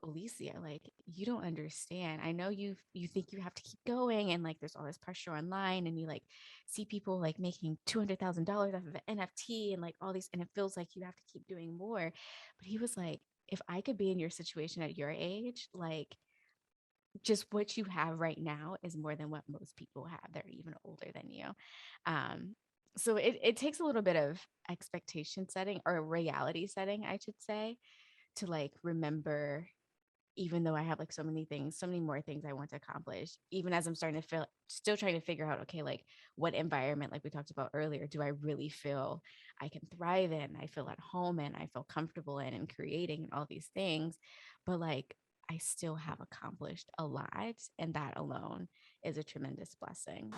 Alicia, like, you don't understand. I know you think you have to keep going, and like there's all this pressure online, and you like see people like making $200,000 off of an NFT and like all these, and it feels like you have to keep doing more. But he was like, if I could be in your situation at your age, like just what you have right now is more than what most people have that are even older than you. Um, so it takes a little bit of expectation setting, or reality setting, I should say, to like remember, even though I have like so many things, so many more things I want to accomplish, even as I'm starting to feel, still trying to figure out, okay, like what environment, like we talked about earlier, do I really feel I can thrive in, I feel at home in, I feel comfortable in, and creating and all these things. But like, I still have accomplished a lot. And that alone is a tremendous blessing.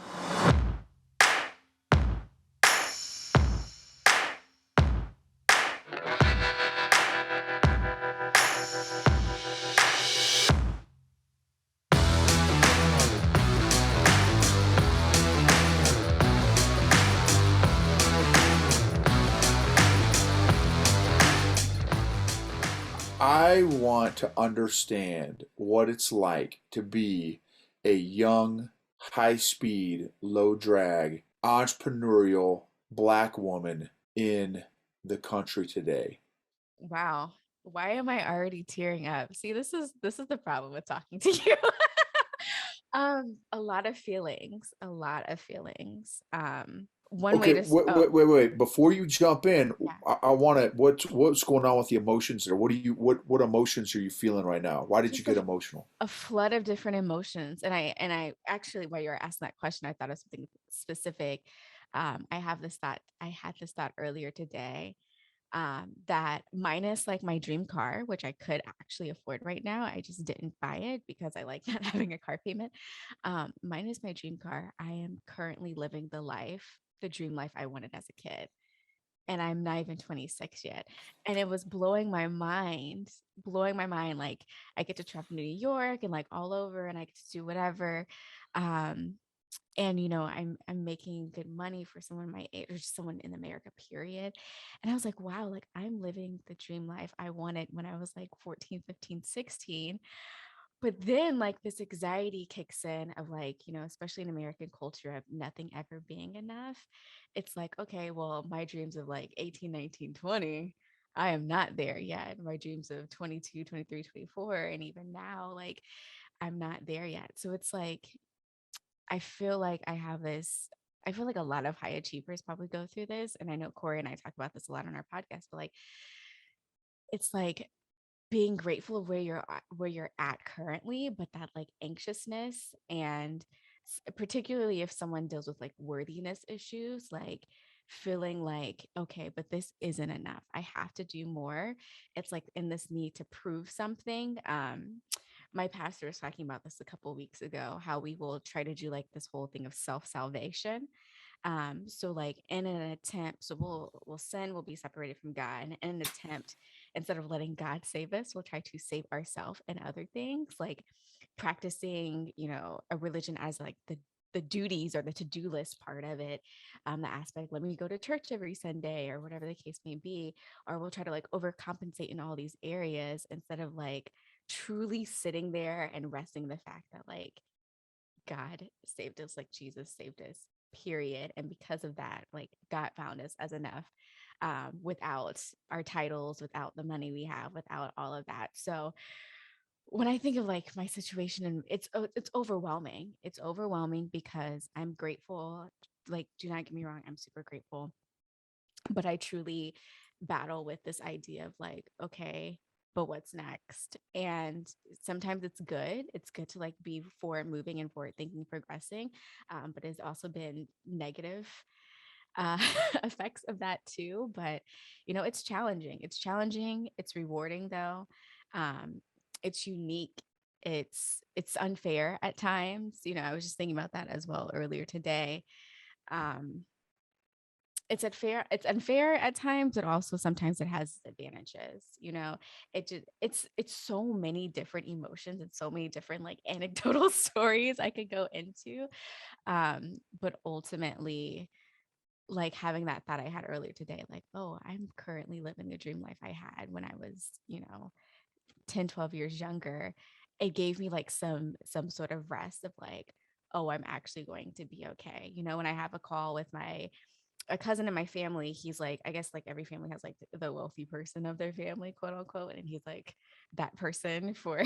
I want to understand what it's like to be a young, high speed, low drag, entrepreneurial black woman in the country today. Wow. Why am I already tearing up? See, this is the problem with talking to you. A lot of feelings, a lot of feelings. One way Okay, to wait, wait, wait. Before you jump in, yeah, I want to. What's going on with the emotions there? What emotions are you feeling right now? Why did you just get emotional? a flood of different emotions. And I actually, while you were asking that question, I thought of something specific. I had this thought earlier today, that minus like my dream car, which I could actually afford right now, I just didn't buy it because I like not having a car payment. Minus my dream car, I am currently living the dream life I wanted as a kid. And I'm not even 26 yet. And it was blowing my mind. Like, I get to travel to New York and like all over, and I get to do whatever. Um, and I'm making good money for someone my age, or just someone in America, period. And I was like, wow, like I'm living the dream life I wanted when I was like 14, 15, 16. But then like this anxiety kicks in of like, especially in American culture of nothing ever being enough. It's like, okay, well, my dreams of like 18, 19, 20, I am not there yet. My dreams of 22, 23, 24, and even now, like I'm not there yet. So it's like, I feel like I feel like a lot of high achievers probably go through this. And I know Corey and I talk about this a lot on our podcast, but like, it's like being grateful of where you're at currently, but that like anxiousness, and particularly if someone deals with like worthiness issues, like feeling like, okay, but this isn't enough, I have to do more. It's like in this need to prove something. My pastor was talking about this a couple of weeks ago, how we will try to do like this whole thing of self-salvation. So like in an attempt, so we'll sin, we'll be separated from God, and in an attempt, instead of letting God save us, we'll try to save ourselves and other things, like practicing, a religion as like the duties or the to-do list part of it. The aspect, let me go to church every Sunday, or whatever the case may be. Or we'll try to like overcompensate in all these areas, instead of like truly sitting there and resting in the fact that like God saved us, like Jesus saved us, period. And because of that, like God found us as enough, without our titles, without the money we have, without all of that. So when I think of like my situation, and it's overwhelming. It's overwhelming because I'm grateful. Like, do not get me wrong, I'm super grateful, but I truly battle with this idea of like, okay, but what's next? And sometimes it's good. It's good to like be forward moving and forward thinking, progressing. But it's also been negative uh, effects of that too. But it's challenging. It's challenging. It's rewarding though. Um, it's unique. It's unfair at times. I was just thinking about that as well earlier today. Um, it's unfair at times, but also sometimes it has advantages. It's so many different emotions and so many different like anecdotal stories I could go into. But ultimately, like having that thought I had earlier today, like, oh, I'm currently living the dream life I had when I was 10, 12 years younger, it gave me like some sort of rest of like, oh, I'm actually going to be okay. You know, when I have a call with my a cousin in my family, he's like, I guess like every family has like the wealthy person of their family, quote unquote. And he's like that person for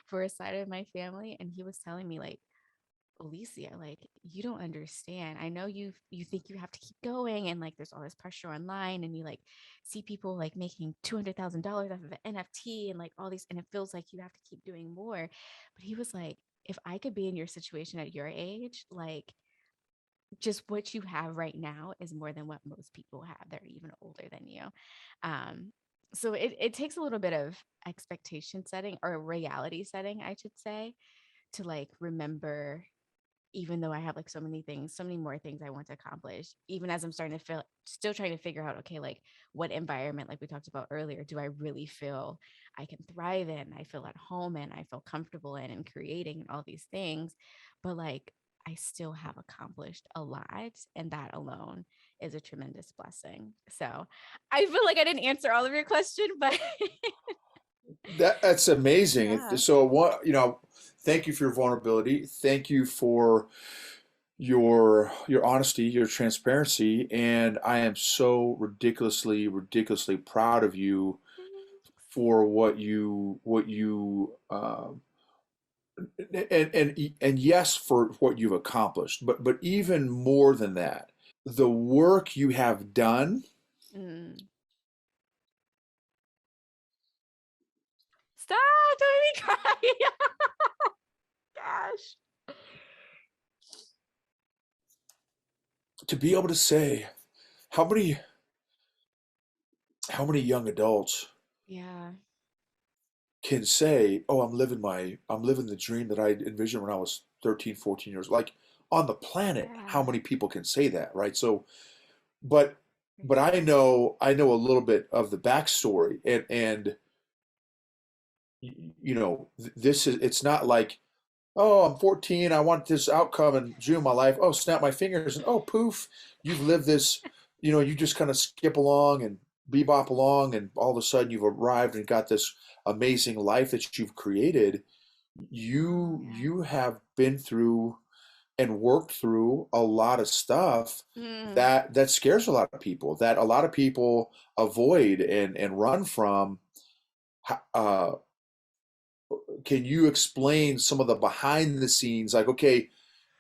for a side of my family. And he was telling me like, Alicia, like you don't understand. I know you think you have to keep going and like there's all this pressure online and you like see people like making $200,000 off of an NFT and like all these and it feels like you have to keep doing more. But he was like, if I could be in your situation at your age, like just what you have right now is more than what most people have. They're even older than you. Um, so it takes a little bit of expectation setting or reality setting, I should say, to like remember even though I have like so many things, so many more things I want to accomplish, even as I'm starting to feel still trying to figure out, okay, like what environment, like we talked about earlier, do I really feel I can thrive in, I feel at home in, I feel comfortable in and creating and all these things. But like I still have accomplished a lot, and that alone is a tremendous blessing. So I feel like I didn't answer all of your question, but That's amazing. yeah. So what, thank you for your vulnerability. Thank you for your honesty, your transparency, and I am so ridiculously proud of you for and yes, for what you've accomplished, but even more than that, the work you have done Mm. Stop, don't make me cry. Gosh. to be able to say how many how many young adults Yeah. can say, "Oh, I'm living the dream that I envisioned when I was 13, 14 years." Like on the planet, how Yeah. many people can say that, right? So, but For but I sure. know I know a little bit of the backstory, and this is it's not like, "Oh, I'm 14, I want this outcome in June of my life. Oh, snap my fingers and oh, poof, you've lived this, you just kind of skip along and bebop along and all of a sudden you've arrived and got this amazing life that you've created. Oh, yeah. You have been through and worked through a lot of stuff Mm. that scares a lot of people, that a lot of people avoid and run from. Uh, can you explain some of the behind the scenes? Like, okay,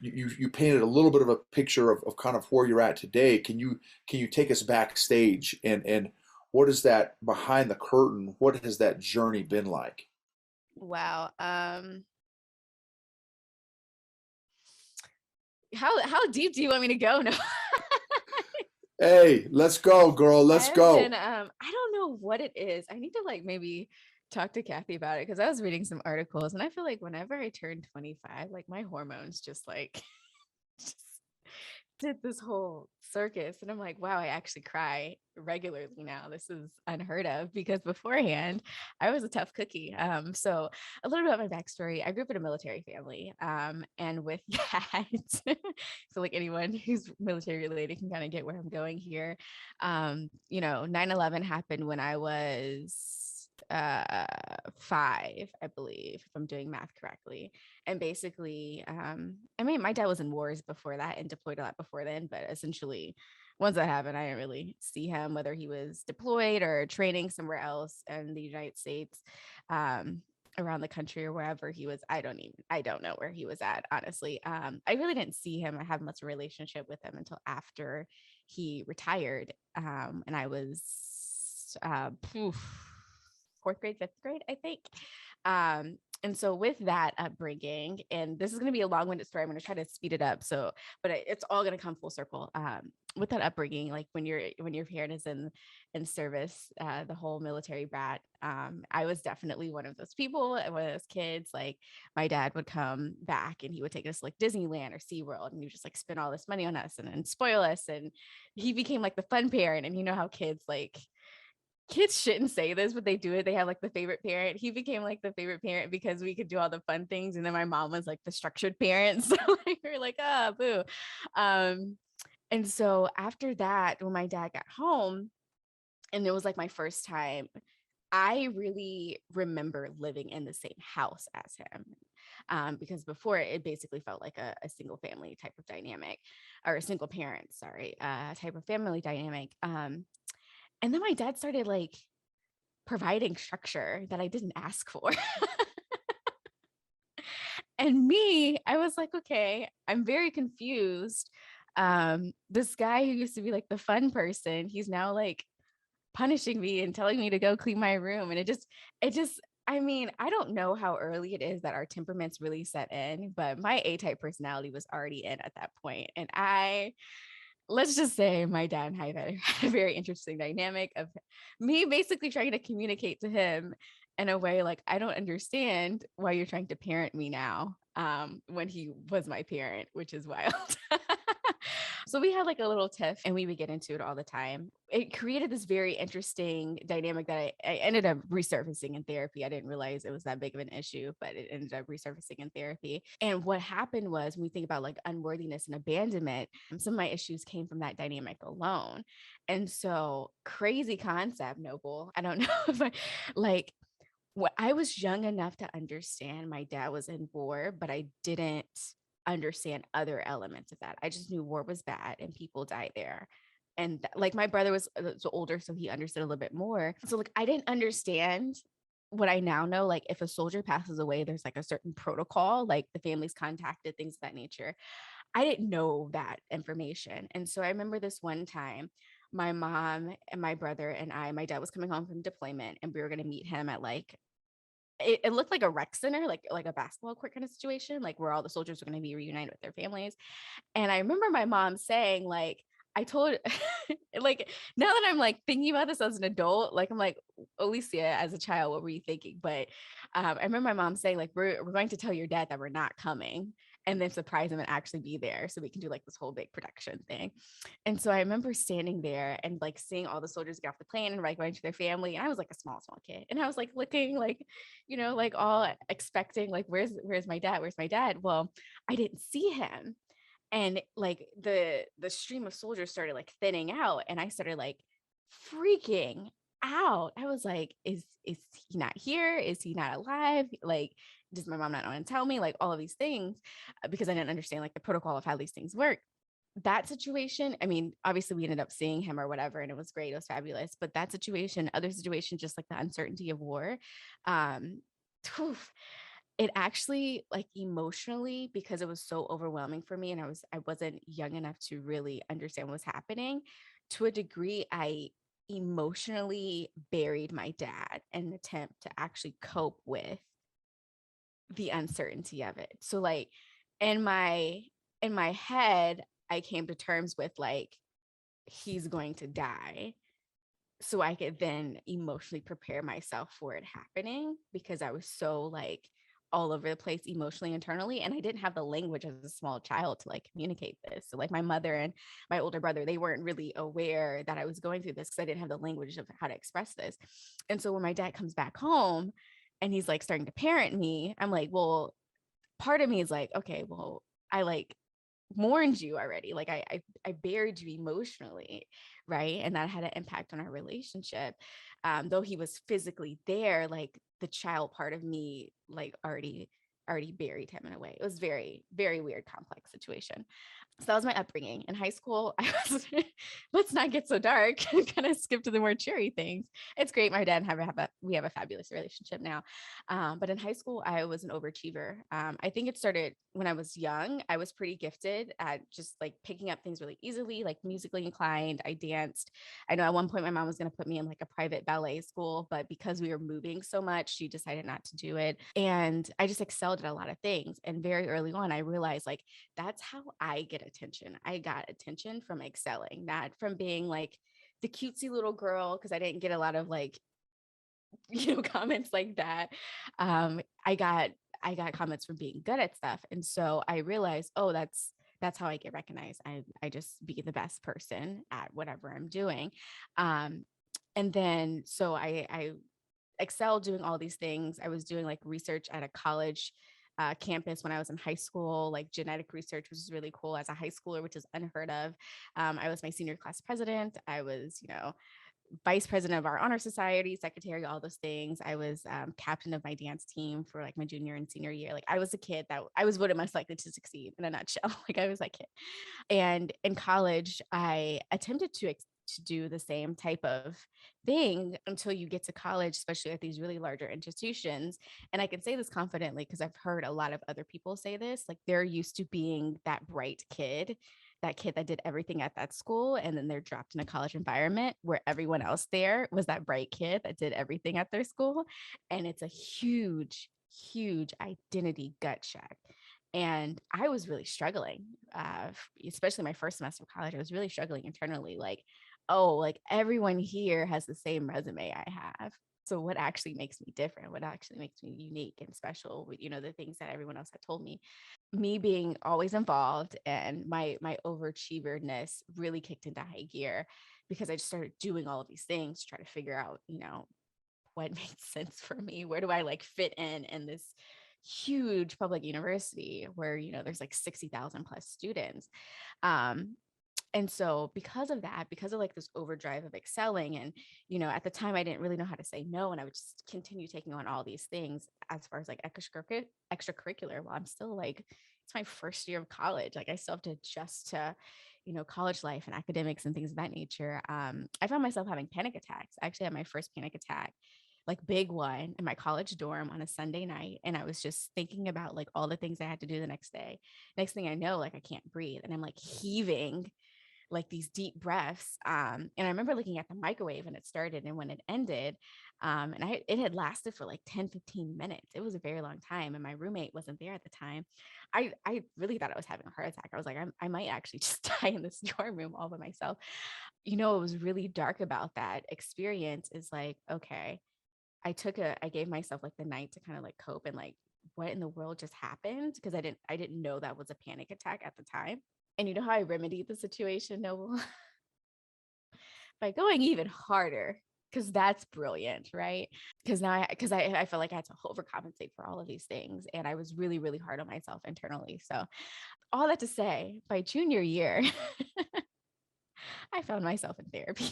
you painted a little bit of a picture of kind of where you're at today. Can you take us backstage and what is that behind the curtain? What has that journey been like? Wow. How deep do you want me to go? No. Hey, let's go, girl. Let's I've been go. I don't know what it is. I need to like maybe talk to Kathy about it because I was reading some articles and I feel like whenever I turn 25, like my hormones just like just did this whole circus and I'm like, wow, I actually cry regularly now. This is unheard of because beforehand I was a tough cookie. So a little bit about my backstory. I grew up in a military family. And with that, so like anyone who's military related can kind of get where I'm going here. 9/11 happened when I was 5, I believe, if I'm doing math correctly. And basically, I mean, my dad was in wars before that and deployed a lot before then, but essentially, once that happened, I didn't really see him, whether he was deployed or training somewhere else in the United States, um, around the country or wherever he was. I don't know where he was at, honestly. I really didn't see him. I have much relationship with him until after he retired. And I was fourth grade, fifth grade, I think. And so with that upbringing, and this is going to be a long-winded story, I'm going to try to speed it up. So, but it's all going to come full circle. With that upbringing, like when your parent is in service, the whole military brat. I was definitely one of those people, one of those kids. Like my dad would come back and he would take us like Disneyland or SeaWorld, and he would just like spend all this money on us and spoil us. And he became like the fun parent. And you know how kids shouldn't say this, but they do it. They have like the favorite parent. He became like the favorite parent because we could do all the fun things. And then my mom was like the structured parent. So like, we were like, ah, boo. Um, and so after that, when my dad got home, and it was like my first time, I really remember living in the same house as him, because before it basically felt like a single family type of dynamic, or a single parent, sorry, type of family dynamic. And then my dad started like providing structure that I didn't ask for. And me, I was like, okay, I'm very confused. This guy who used to be like the fun person, he's now like punishing me and telling me to go clean my room. And it just, I mean, I don't know how early it is that our temperaments really set in, but my A type personality was already in at that point. And let's just say my dad and I had a very interesting dynamic of me basically trying to communicate to him in a way like, I don't understand why you're trying to parent me now, when he was my parent, which is wild. So we had like a little tiff and we would get into it all the time. It created this very interesting dynamic that I ended up resurfacing in therapy. I didn't realize it was that big of an issue, but it ended up resurfacing in therapy. And what happened was, when we think about like unworthiness and abandonment, some of my issues came from that dynamic alone. And so, crazy concept, Noble. I don't know if I like, I was young enough to understand my dad was in war, but I didn't understand other elements of that. I just knew war was bad and people died there. And like my brother was older, so he understood a little bit more. So like I didn't understand what I now know. Like if a soldier passes away, there's like a certain protocol, like the family's contacted, things of that nature. I didn't know that information. And so I remember this one time, my mom and my brother and my dad was coming home from deployment, and we were going to meet him at like, it looked like a rec center, like a basketball court kind of situation, like where all the soldiers were going to be reunited with their families. And I remember my mom saying, like, I told, like, now that I'm like thinking about this as an adult, like, I'm like, Alicia, as a child, what were you thinking? But I remember my mom saying, like, we're going to tell your dad that we're not coming, and then surprise him and actually be there so we can do like this whole big production thing. And so I remember standing there and like seeing all the soldiers get off the plane and like going to their family. And I was like a small kid. And I was like looking like, like all expecting, like, where's my dad? Where's my dad? Well, I didn't see him. And like the stream of soldiers started like thinning out. And I started like freaking out. I was like, is he not here? Is he not alive? Like, does my mom not want to tell me? Like all of these things, because I didn't understand like the protocol of how these things work. That situation, I mean, obviously we ended up seeing him or whatever, and it was great, it was fabulous. But that situation, other situations, just like the uncertainty of war, um, it actually like emotionally, because it was so overwhelming for me, and I wasn't young enough to really understand what was happening. To a degree, I emotionally buried my dad in an attempt to actually cope with the uncertainty of it. So like in my in my head, I came to terms with like, he's going to die, so I could then emotionally prepare myself for it happening, because I was so like all over the place emotionally, internally, and I didn't have the language as a small child to like communicate this. So like my mother and my older brother, they weren't really aware that I was going through this because I didn't have the language of how to express this. And so when my dad comes back home and he's like starting to parent me, I'm like, well, part of me is like, okay, well, I like mourned you already. Like I buried you emotionally, right? And that had an impact on our relationship. Though he was physically there, like the child part of me, like already buried him in a way. It was very, very weird, complex situation. So that was my upbringing. In high school, I was, let's not get so dark, kind of skip to the more cheery things. It's great. My dad and we have a fabulous relationship now. But in high school, I was an overachiever. I think it started when I was young. I was pretty gifted at just like picking up things really easily, like musically inclined. I danced. I know at one point my mom was going to put me in like a private ballet school, but because we were moving so much, she decided not to do it. And I just excelled at a lot of things. And very early on, I realized like, that's how I get attention. I got attention from excelling, not from being like the cutesy little girl, because I didn't get a lot of like, comments like that. Um, I got I got comments from being good at stuff. And so I realized, oh, that's how I get recognized. I just be the best person at whatever I'm doing. Um, and then so I excel doing all these things. I was doing like research at a college campus when I was in high school, like genetic research, which is really cool as a high schooler, which is unheard of. I was my senior class president. I was, vice president of our honor society, secretary, all those things. I was captain of my dance team for like my junior and senior year. Like I was a kid that I was voted most likely to succeed in a nutshell. Like I was that kid. And in college, I attempted to do the same type of thing until you get to college, especially at these really larger institutions. And I can say this confidently because I've heard a lot of other people say this. Like they're used to being that bright kid, that kid that did everything at that school, and then they're dropped in a college environment where everyone else there was that bright kid that did everything at their school. And it's a huge, huge identity gut check. And I was really struggling, especially my first semester of college. I was really struggling internally, like, oh, like everyone here has the same resume I have. So what actually makes me different? What actually makes me unique and special? The things that everyone else had told me. Me being always involved and my overachieverness really kicked into high gear because I just started doing all of these things to try to figure out, what made sense for me. Where do I like fit in this huge public university where, there's like 60,000 plus students. Um, and so because of that, because of like this overdrive of excelling, and at the time I didn't really know how to say no, and I would just continue taking on all these things as far as like extracurricular. Well, I'm still like, it's my first year of college, like I still have to adjust to college life and academics and things of that nature. I found myself having panic attacks. I actually had my first panic attack, like big one, in my college dorm on a Sunday night, and I was just thinking about like all the things I had to do the next day. Next thing I know, like I can't breathe and I'm like heaving like these deep breaths. And I remember looking at the microwave when it started and when it ended. It had lasted for like 10, 15 minutes. It was a very long time. And my roommate wasn't there at the time. I really thought I was having a heart attack. I was like, I might actually just die in this dorm room all by myself. What was really dark about that experience is like, okay, I gave myself like the night to kind of like cope and like, what in the world just happened? Because I didn't know that was a panic attack at the time. And you know how I remedied the situation, Noble? By going even harder, because that's brilliant, right? Because I felt like I had to overcompensate for all of these things. And I was really, really hard on myself internally. So all that to say, by junior year, I found myself in therapy.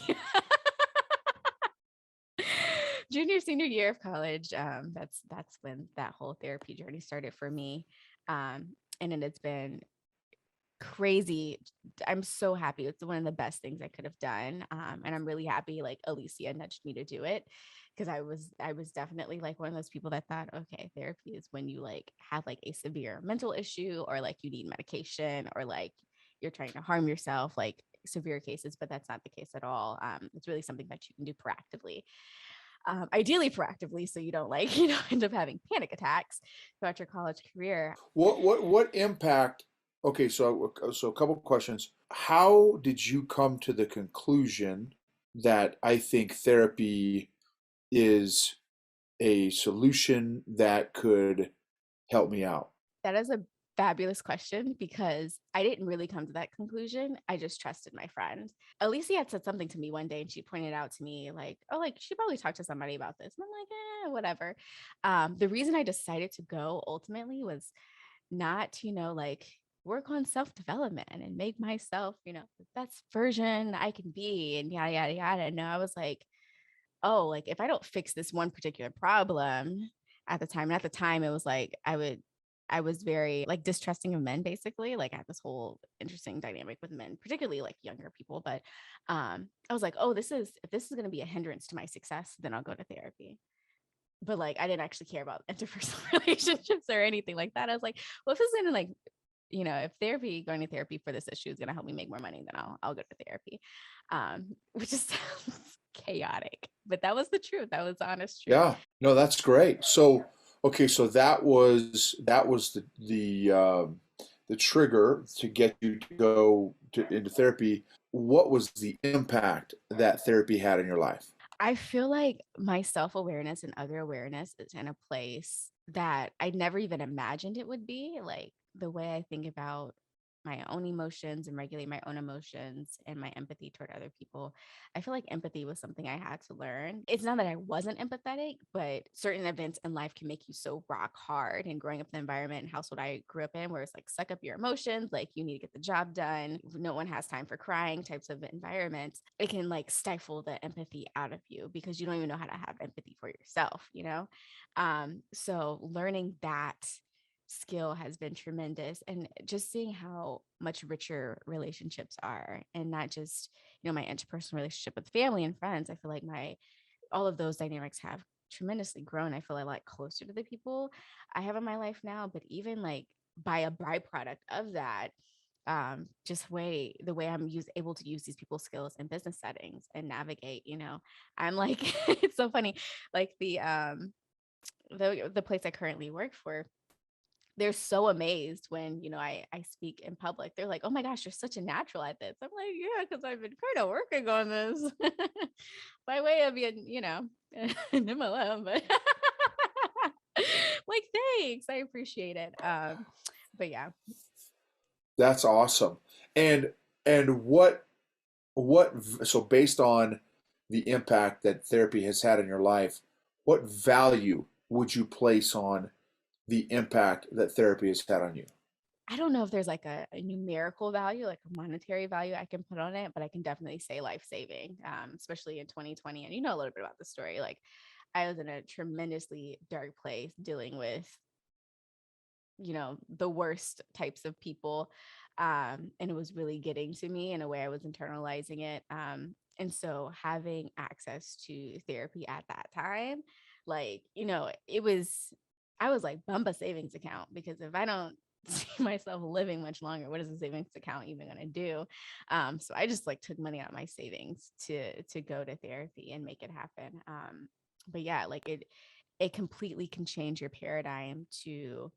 Junior, senior year of college. That's when that whole therapy journey started for me. And then it's been crazy. I'm so happy. It's one of the best things I could have done. And I'm really happy like Alicia nudged me to do it, because I was definitely like one of those people that thought, okay, therapy is when you like have like a severe mental issue, or like you need medication, or like you're trying to harm yourself, like severe cases, but that's not the case at all. It's really something that you can do proactively, ideally proactively, so you don't like end up having panic attacks throughout your college career. What impact? Okay, so a couple of questions. How did you come to the conclusion that I think therapy is a solution that could help me out? That is a fabulous question, because I didn't really come to that conclusion. I just trusted my friend. Alicia had said something to me one day and she pointed out to me, like, oh, like she probably talked to somebody about this. And I'm like, whatever. The reason I decided to go ultimately was not, like work on self development and make myself, the best version I can be and yada, yada, yada. No, I was like, oh, like if I don't fix this one particular problem at the time, and at the time it was like I was very like distrusting of men, basically. Like I had this whole interesting dynamic with men, particularly like younger people. But I was like, oh, if this is gonna be a hindrance to my success, then I'll go to therapy. But like I didn't actually care about interpersonal relationships or anything like that. I was like, well, if it's gonna like, if going to therapy for this issue is gonna help me make more money, then I'll go to therapy. Which just sounds chaotic, but that was the truth. That was the honest truth. Yeah, no, that's great. So, okay, so that was the trigger to get you to into therapy. What was the impact that therapy had in your life? I feel like my self awareness and other awareness is in a place that I never even imagined it would be. Like the way I think about my own emotions and regulate my own emotions and my empathy toward other people. I feel like empathy was something I had to learn. It's not that I wasn't empathetic, but certain events in life can make you so rock hard. And growing up in the environment and household I grew up in, where it's like, suck up your emotions, like you need to get the job done, no one has time for crying types of environments, it can like stifle the empathy out of you because you don't even know how to have empathy for yourself, you know? So learning that skill has been tremendous, and just seeing how much richer relationships are, and not just, my interpersonal relationship with family and friends. I feel like my all of those dynamics have tremendously grown. I feel like closer to the people I have in my life now, but even like by a byproduct of that, just the way able to use these people's skills in business settings and navigate, I'm like it's so funny, like the place I currently work for, they're so amazed when, I speak in public. They're like, "Oh my gosh, you're such a natural at this." I'm like, "Yeah, because I've been kind of working on this by way of being, an MLM." But like, thanks, I appreciate it. But yeah. That's awesome. And what so based on the impact that therapy has had in your life, what value would you place on the impact that therapy has had on you? I don't know if there's like a numerical value, like a monetary value I can put on it, but I can definitely say life saving, especially in 2020. And you know a little bit about the story. Like, I was in a tremendously dark place dealing with, the worst types of people. And it was really getting to me in a way. I was internalizing it. And so having access to therapy at that time, like, I was like, bump a savings account, because if I don't see myself living much longer, what is a savings account even going to do? So I just like took money out of my savings to go to therapy and make it happen. But yeah, like it completely can change your paradigm to,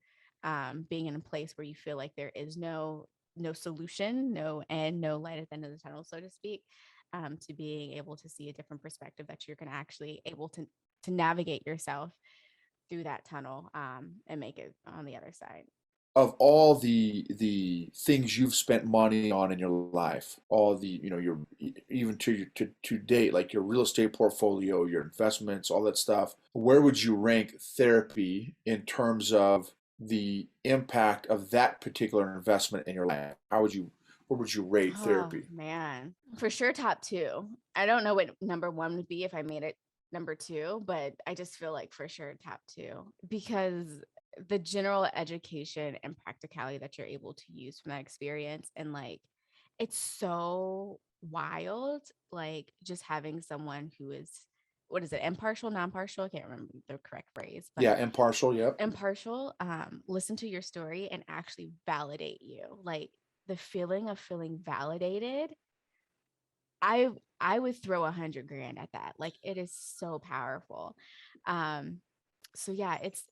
being in a place where you feel like there is no solution, no end, no light at the end of the tunnel, so to speak, to being able to see a different perspective, that you're going to actually able to navigate yourself through that tunnel, and make it on the other side. Of all the things you've spent money on in your life, all the, your even to date, like your real estate portfolio, your investments, all that stuff, where would you rank therapy in terms of the impact of that particular investment in your life? Where would you rate Oh therapy? man, for sure top two. I don't know what number one would be if I made it number two, but I just feel like for sure top two, because the general education and practicality that you're able to use from that experience, and like, it's so wild, like just having someone who is, what is it, impartial, non-partial, I can't remember the correct phrase, but Yeah, impartial. Yep. impartial, listen to your story and actually validate you. Like, the feeling of feeling validated, I I would throw 100 grand at that. Like, it is so powerful. Um, so yeah, it's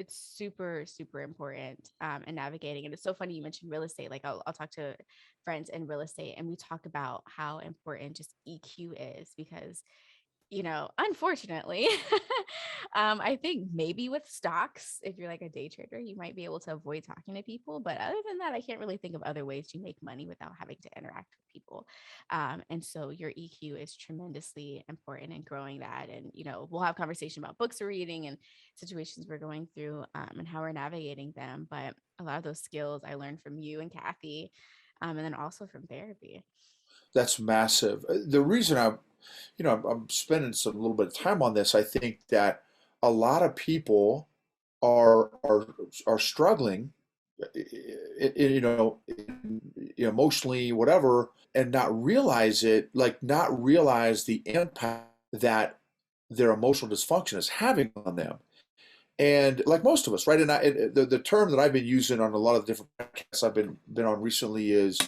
super super important, in navigating. And it's so funny you mentioned real estate. Like, I'll talk to friends in real estate, and we talk about how important just EQ is, because, unfortunately, I think maybe with stocks, if you're like a day trader, you might be able to avoid talking to people. But other than that, I can't really think of other ways to make money without having to interact with people. And so your EQ is tremendously important in growing that. And, we'll have conversation about books we're reading and situations we're going through, and how we're navigating them. But a lot of those skills I learned from you and Kathy, and then also from therapy. That's massive. The reason I'm spending some little bit of time on this. I think that a lot of people are struggling, emotionally, whatever, and not realize the impact that their emotional dysfunction is having on them. And like most of us, right? And the term that I've been using on a lot of the different podcasts I've been on recently is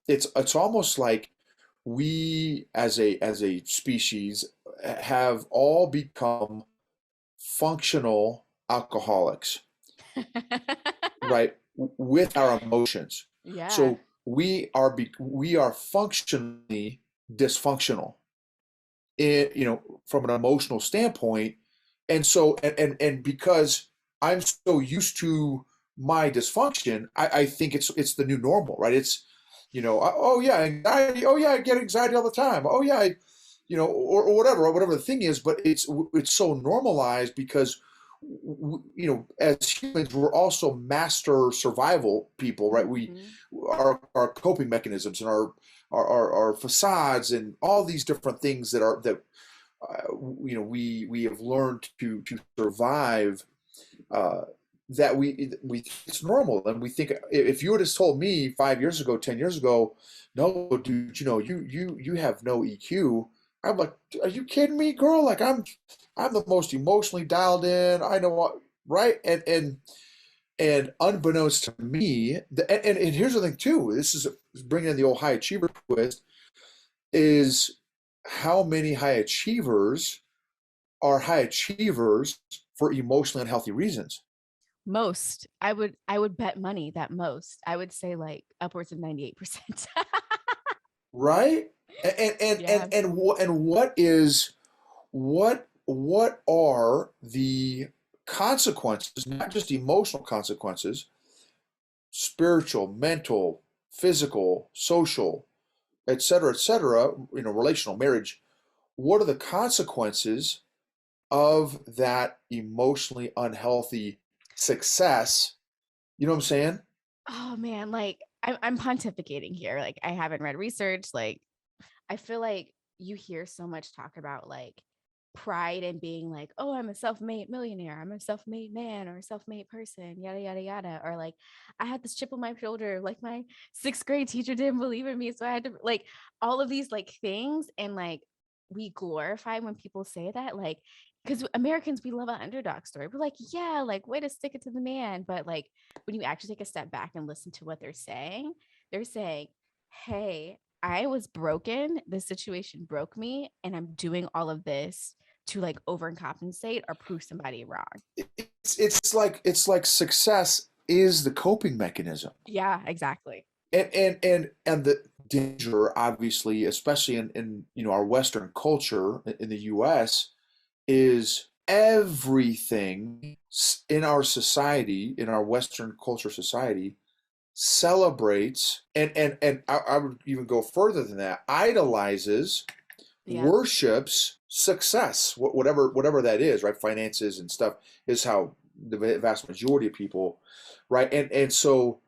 it's almost like we as a species have all become functional alcoholics, right? With our emotions. Yeah. So we are functionally dysfunctional from an emotional standpoint. And so and because I'm so used to my dysfunction, I think it's the new normal, right? It's, oh yeah, anxiety. Oh yeah, I get anxiety all the time. Oh yeah, or whatever, the thing is. But it's so normalized because as humans, we're also master survival people, right? We Mhm. our coping mechanisms and our facades and all these different things that we have learned to survive, uh, that we think it's normal, and we think, if you would have told me 5 years ago, 10 years ago, no, dude, you have no EQ. I'm like, are you kidding me, girl? Like I'm the most emotionally dialed in. I know what, right? And unbeknownst to me, and here's the thing too. This is bringing in the old high achiever twist. Is how many high achievers are high achievers for emotionally unhealthy reasons, Most. I would bet money that most. I would say like upwards of 98%. right? Yeah. And what are the consequences, not just emotional consequences, spiritual, mental, physical, social, et cetera, relational, marriage. What are the consequences of that emotionally unhealthy success? You know what I'm saying? Oh man, like I'm pontificating here. Like I haven't read research. Like I feel like you hear so much talk about like pride and being like, oh, I'm a self-made millionaire, I'm a self-made man or a self-made person, yada yada yada. Or like, I had this chip on my shoulder, like my sixth grade teacher didn't believe in me. So I had to like all of these like things. And like we glorify when people say that, like, because Americans, we love an underdog story. We're like, yeah, like way to stick it to the man. But like when you actually take a step back and listen to what they're saying, hey, I was broken. This situation broke me, and I'm doing all of this to like overcompensate or prove somebody wrong. It's like success is the coping mechanism. Yeah, exactly. And the danger, obviously, especially in our Western culture in the US, is everything in our society, in our Western culture society, celebrates, and I would even go further than that, idolizes, Yeah. worships success, whatever that is, right? Finances and stuff is how the vast majority of people, right? And so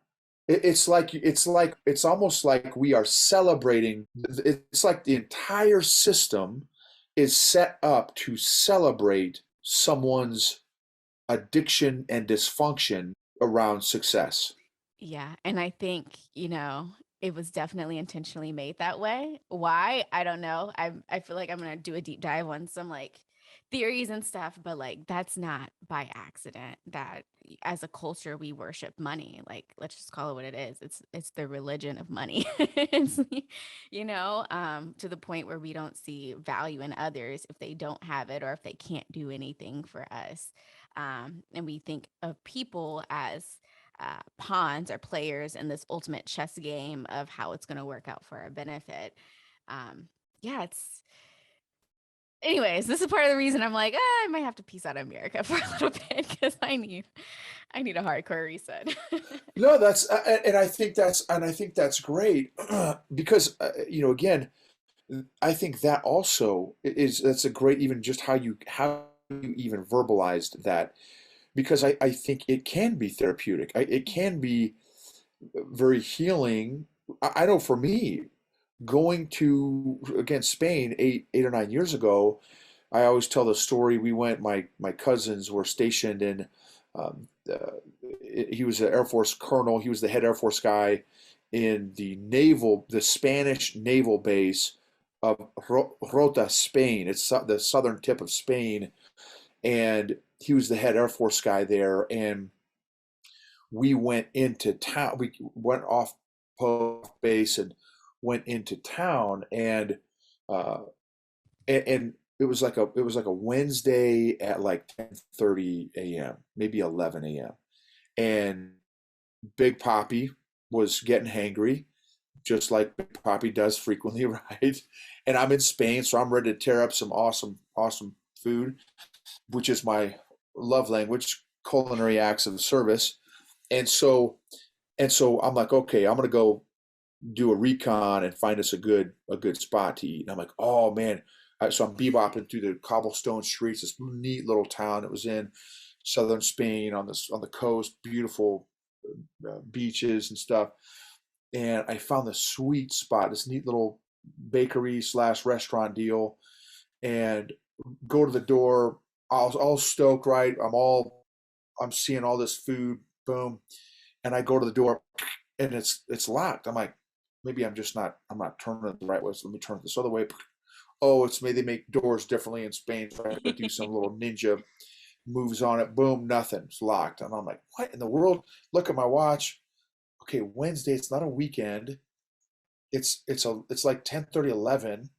it's almost like we are celebrating. It's like the entire system is set up to celebrate someone's addiction and dysfunction around success. Yeah, and I think, it was definitely intentionally made that way. Why? I don't know. I feel like I'm gonna do a deep dive on some like theories and stuff, but like that's not by accident that as a culture we worship money. Like let's just call it what it is. It's the religion of money. It's, to the point where we don't see value in others if they don't have it or if they can't do anything for us. And we think of people as pawns or players in this ultimate chess game of how it's going to work out for our benefit. Yeah, it's. Anyways, this is part of the reason I'm like, I might have to peace out America for a little bit because I need a hardcore reset. No, that's and I think that's great because again, I think that also is that's a great, even just how you even verbalized that, because I think it can be therapeutic. It can be very healing. I know for me, going to, again, Spain 8 or 9 years ago, I always tell the story. We went. My cousins were stationed in. Um, uh, he was an Air Force colonel. He was the head Air Force guy in the Spanish naval base of Rota, Spain. It's the southern tip of Spain, and he was the head Air Force guy there. And we went into town. We went off post base and went into town, uh, and it was like a Wednesday at like 10:30 a.m., maybe 11 a.m. And Big Poppy was getting hangry, just like Big Poppy does frequently, right? And I'm in Spain, so I'm ready to tear up some awesome, awesome food, which is my love language, culinary acts of service. And so I'm like, okay, I'm gonna go do a recon and find us a good spot to eat. And I'm like, oh man. So I'm bebopping through the cobblestone streets, this neat little town that was in southern Spain on the coast, beautiful beaches and stuff. And I found this sweet spot, this neat little bakery slash restaurant deal, and go to the door. I was all stoked, right? I'm seeing all this food, boom, and I go to the door, and it's locked. I'm like, maybe I'm not turning it the right way. So let me turn it this other way. Oh, it's maybe they make doors differently in Spain. So I have to do some little ninja moves on it. Boom, nothing. It's locked. And I'm like, what in the world? Look at my watch. Okay, Wednesday. It's not a weekend. It's like 10:30, 11.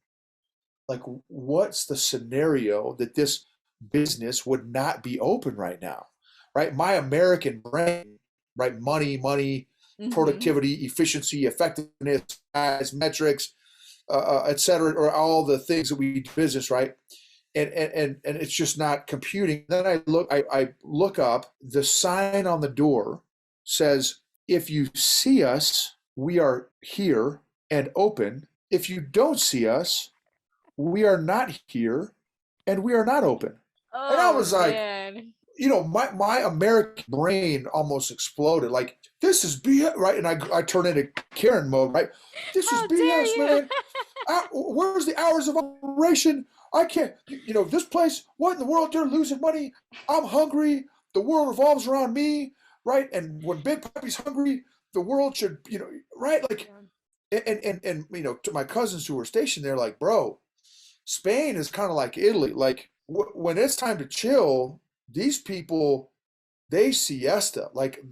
Like, what's the scenario that this business would not be open right now? Right? My American brain, right? Money, Mm-hmm. productivity, efficiency, effectiveness, metrics, et cetera, or all the things that we do business, right? And it's just not computing. Then I look up the sign on the door says, if you see us, we are here and open. If you don't see us, we are not here and we are not open. And I Oh was like, man. my American brain almost exploded. Like, this is BS, right? And I turn into Karen mode, right? This is How dare BS, you? man. Where's the hours of operation? I can't, this place, what in the world? They're losing money. I'm hungry. The world revolves around me, right? And when Big Papi's hungry, the world should, right? Like, Yeah. and to my cousins who were stationed there, like, bro, Spain is kind of like Italy. Like, when it's time to chill, these people, they siesta. Like,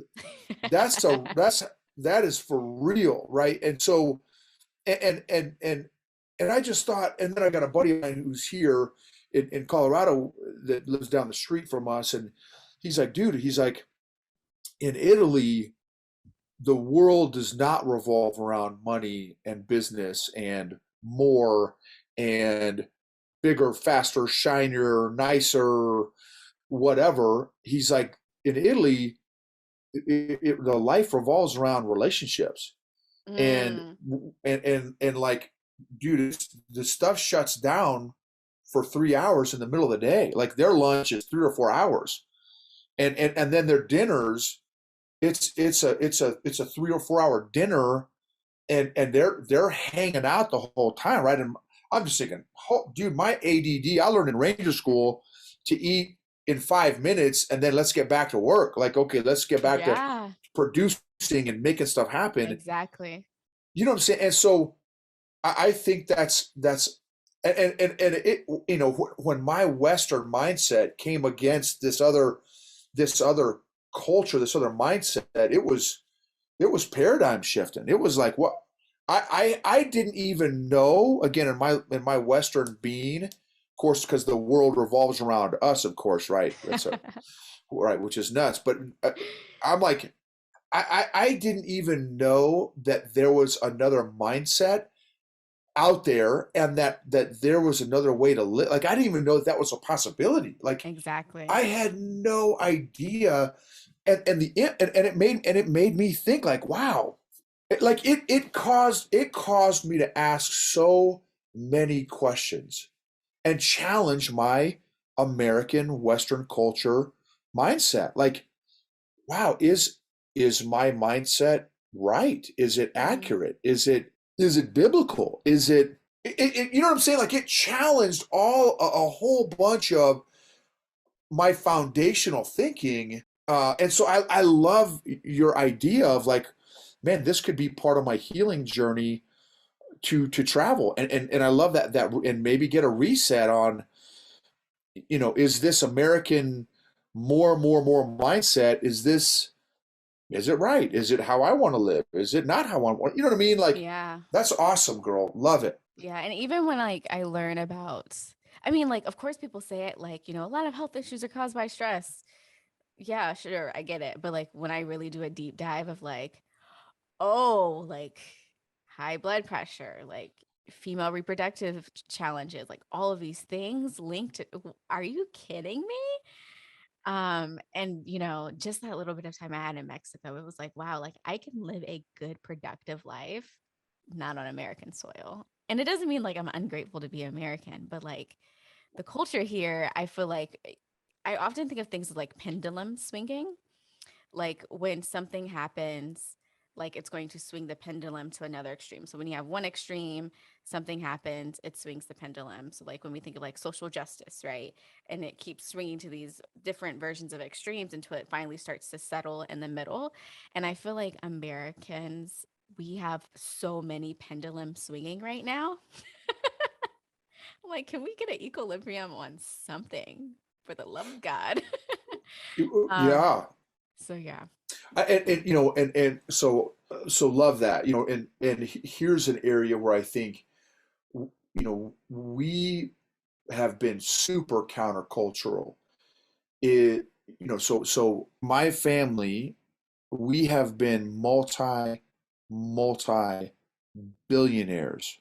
that is for real, right? And so, and and and and I just thought, and then I got a buddy of mine who's here in Colorado that lives down the street from us, and he's like, dude, he's like, in Italy, the world does not revolve around money and business and more and bigger, faster, shinier, nicer, whatever. He's like, in Italy, the life revolves around relationships, and Mm. and like, dude, the stuff shuts down for 3 hours in the middle of the day. Like, their lunch is 3 or 4 hours, and then their dinners. It's a 3 or 4 hour dinner, and they're hanging out the whole time, right? And I'm just thinking, oh, dude, my ADD. I learned in Ranger School to eat in 5 minutes, and then let's get back to work. Like, okay, let's get back to Yeah, producing and making stuff happen. exactly. You know what I'm saying? And so I think that's and it, when my Western mindset came against this other culture, this other mindset, it was paradigm shifting. It was like, what, I didn't even know, again, in my Western being, of course, because the world revolves around us, of course, right? That's a right, which is nuts. But I'm like, I didn't even know that there was another mindset out there, and that there was another way to live. Like, I didn't even know that was a possibility. Like, Exactly. I had no idea. And it made me think, like, wow. It caused me to ask so many questions and challenge my American Western culture mindset. Like, wow, is my mindset right? Is it Mhm. accurate? Is it biblical? You know what I'm saying? Like, it challenged a whole bunch of my foundational thinking. And so I love your idea of, like, man, this could be part of my healing journey to travel. And I love that and maybe get a reset on, is this American more mindset? Is it right? Is it how I want to live? Is it not how I want? You know what I mean? Like, Yeah. that's awesome, girl. Love it. Yeah, and even when like I learn about I mean, like, of course people say it like, a lot of health issues are caused by stress. Yeah, sure, I get it. But like when I really do a deep dive of like, oh, like high blood pressure, like female reproductive challenges, like all of these things linked to, are you kidding me? And just that little bit of time I had in Mexico, it was like, wow, like I can live a good, productive life, not on American soil. And it doesn't mean like I'm ungrateful to be American, but like the culture here, I feel like I often think of things like pendulum swinging, like when something happens, like it's going to swing the pendulum to another extreme. So when you have one extreme, something happens, it swings the pendulum. So like when we think of like social justice, right? And it keeps swinging to these different versions of extremes until it finally starts to settle in the middle. And I feel like Americans, we have so many pendulums swinging right now. I'm like, can we get an equilibrium on something for the love of God? um, Yeah. so yeah. And so love that, and here's an area where I think, we have been super countercultural. It, so my family, we have been multi billionaires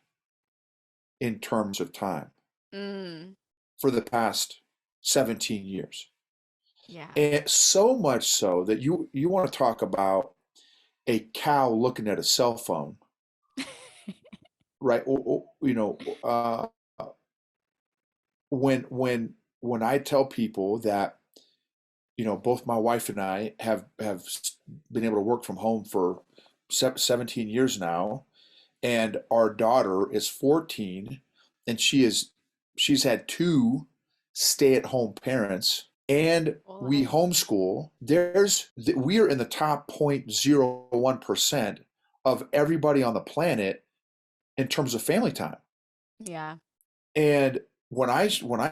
in terms of time Mm, for the past 17 years. yeah. And so much so that you want to talk about a cow looking at a cell phone, right? When I tell people that, both my wife and I have been able to work from home for 17 years now, and our daughter is 14, and she's had two stay-at-home parents, and Well, we homeschool. We are in the top 0.01% of everybody on the planet in terms of family time. yeah. And when I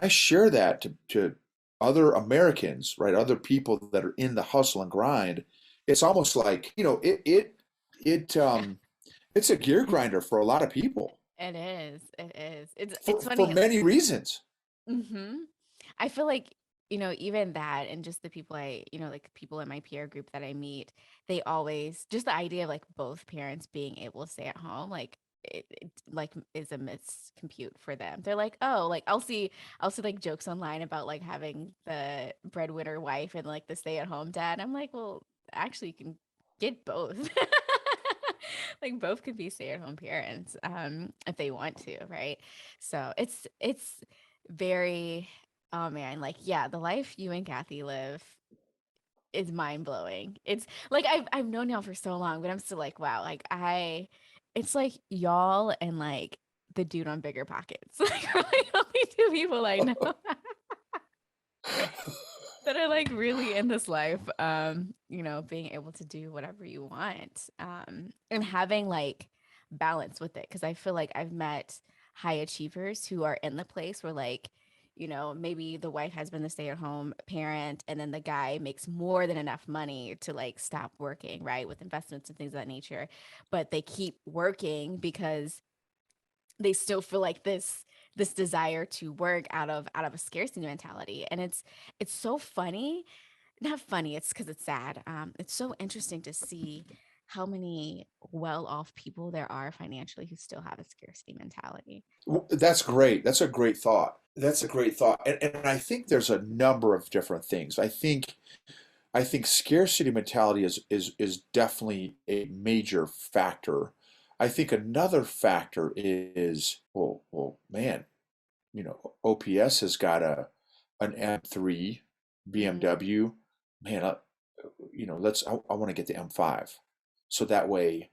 share that to other Americans, right, other people that are in the hustle and grind, it's almost like, it it's a gear grinder for a lot of people It is. It is. It's for funny. many reasons. Mhm. I feel like, even that and just the people like people in my peer group that I meet, they always just the idea of like both parents being able to stay at home, like it like is a miscompute for them. They're like, oh, like I'll see like jokes online about like having the breadwinner wife and like the stay-at-home dad. I'm like, well, actually you can get both. Like both could be stay-at-home parents, if they want to, right? So it's very, oh man, like yeah, the life you and Kathy live is mind blowing. It's like I've known y'all for so long, but I'm still like, wow, like it's like y'all and like the dude on Bigger Pockets. Like are the only two people I know that are like really in this life. Being able to do whatever you want. And having like balance with it. Cause I feel like I've met high achievers who are in the place where like, maybe the wife has been the stay-at-home parent and then the guy makes more than enough money to like stop working, right? With investments and things of that nature. But they keep working because they still feel like this desire to work out of a scarcity mentality. And it's so funny, not funny, it's because it's sad. It's so interesting to see how many well-off people there are financially who still have a scarcity mentality. That's great. That's a great thought. That's a great thought. And I think there's a number of different things. I think scarcity mentality is definitely a major factor. I think another factor is, well, man, OPS has got an M3 Mm, BMW. Man, I want to get the M5. So that way,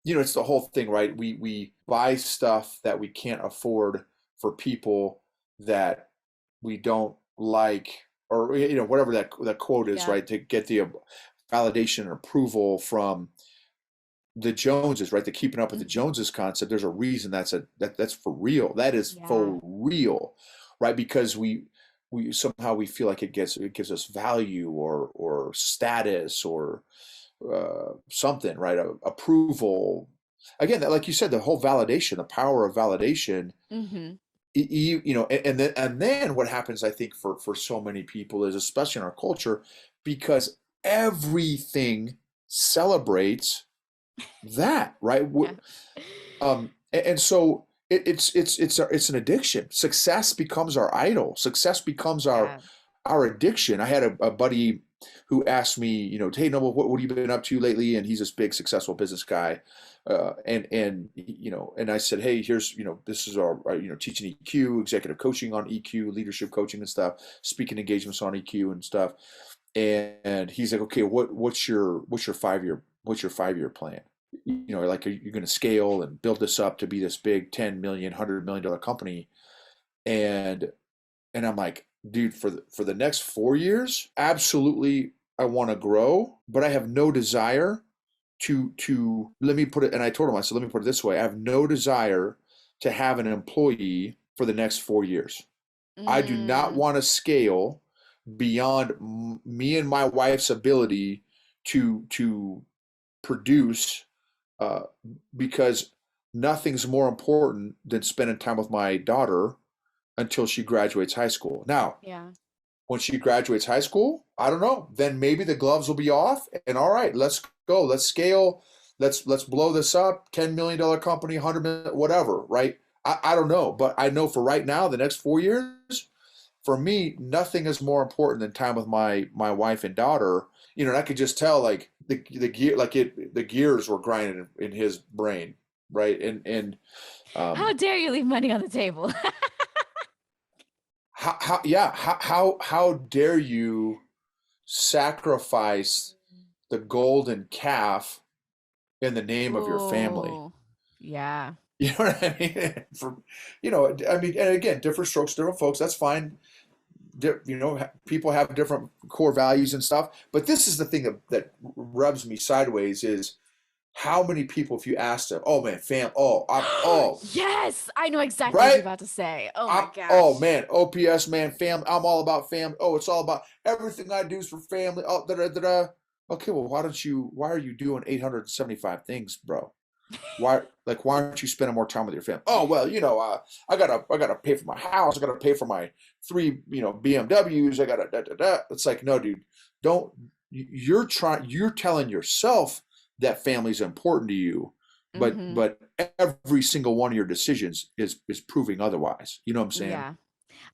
it's the whole thing, right? We buy stuff that we can't afford for people that we don't like, or whatever that quote is, yeah. right? To get the validation and approval from the Joneses, right? The keeping up with the Hmm. Joneses concept. There's a reason that's for real. That is Yeah. for real, right? Because we somehow we feel like it gives us value or status or something, right? Approval. Again, like you said, the whole validation, the power of validation. Hmm. And then what happens, I think, for so many people is, especially in our culture, because everything celebrates that, right? Yeah. And so it's an addiction. Success becomes our idol. Success becomes our Yeah. our addiction. I had a buddy who asked me, hey, Noble, what have you been up to lately? And he's this big, successful business guy. And I said, hey, here's, this is our teaching EQ, executive coaching on EQ, leadership coaching and stuff, speaking engagements on EQ and stuff. And he's like, okay, what's your 5-year plan? Like, are you going to scale and build this up to be this big 10 million, $100 million company? And I'm like, dude, for the next 4 years, absolutely, I want to grow, but I have no desire to let me put it. And I told him, I said, let me put it this way: I have no desire to have an employee for the next 4 years. I do not Mm, want to scale beyond me and my wife's ability to produce, uh, because nothing's more important than spending time with my daughter until she graduates high school. Now, yeah. when she graduates high school, I don't know. Then maybe the gloves will be off, and all right, let's go. Let's scale. Let's blow this up. $10 million company, 100 million, whatever. Right? I don't know, but I know for right now, the next 4 years, for me, nothing is more important than time with my wife and daughter. And I could just tell, like, the gear, like the gears were grinding in his brain, right? And How um, dare you leave money on the table? how dare you sacrifice the golden calf in the name of your family? Ooh, yeah. You know what I mean? I mean, and again, different strokes, different folks. That's fine. People have different core values and stuff. But this is the thing that rubs me sideways is how many people, if you ask them, oh man, Yes, I know exactly what right? you're about to say. Oh my Oh gosh. man, OPS man, family. I'm all about family. Oh, it's all about everything I do is for family. Oh, da da da da. Okay, well, why are you doing 875 things, bro? Why aren't you spending more time with your family? Oh well, I gotta pay for my house. I gotta pay for my three, BMWs. I gotta da da da. It's like, no, dude, don't. You're telling yourself that family's important to you, but Mm-hmm. but every single one of your decisions is proving otherwise. You know what I'm saying? Yeah.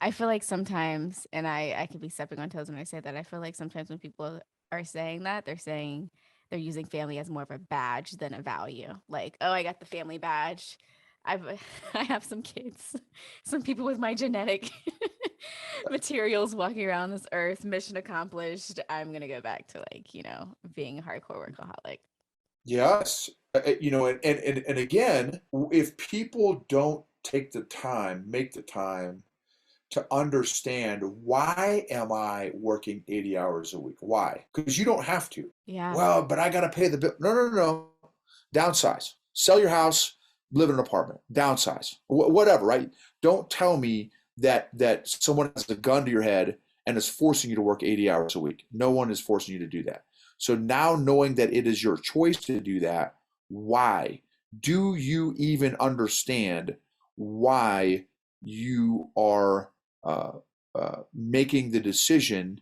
I feel like sometimes, and I could be stepping on toes when I say that, I feel like sometimes when people are saying that, they're using family as more of a badge than a value. Like, oh, I got the family badge. I've I have some kids, some people with my genetic materials walking around this earth, mission accomplished. I'm gonna go back to like, being a hardcore workaholic. Yes. And again, if people don't make the time to understand, why am I working 80 hours a week? Why? Because you don't have to. Yeah. Well, but I got to pay the bill. No, no, no, no. Downsize. Sell your house, live in an apartment. Downsize. Whatever, right? Don't tell me that someone has a gun to your head and is forcing you to work 80 hours a week. No one is forcing you to do that. So now, knowing that it is your choice to do that, why? Do you even understand why you are uh, making the decision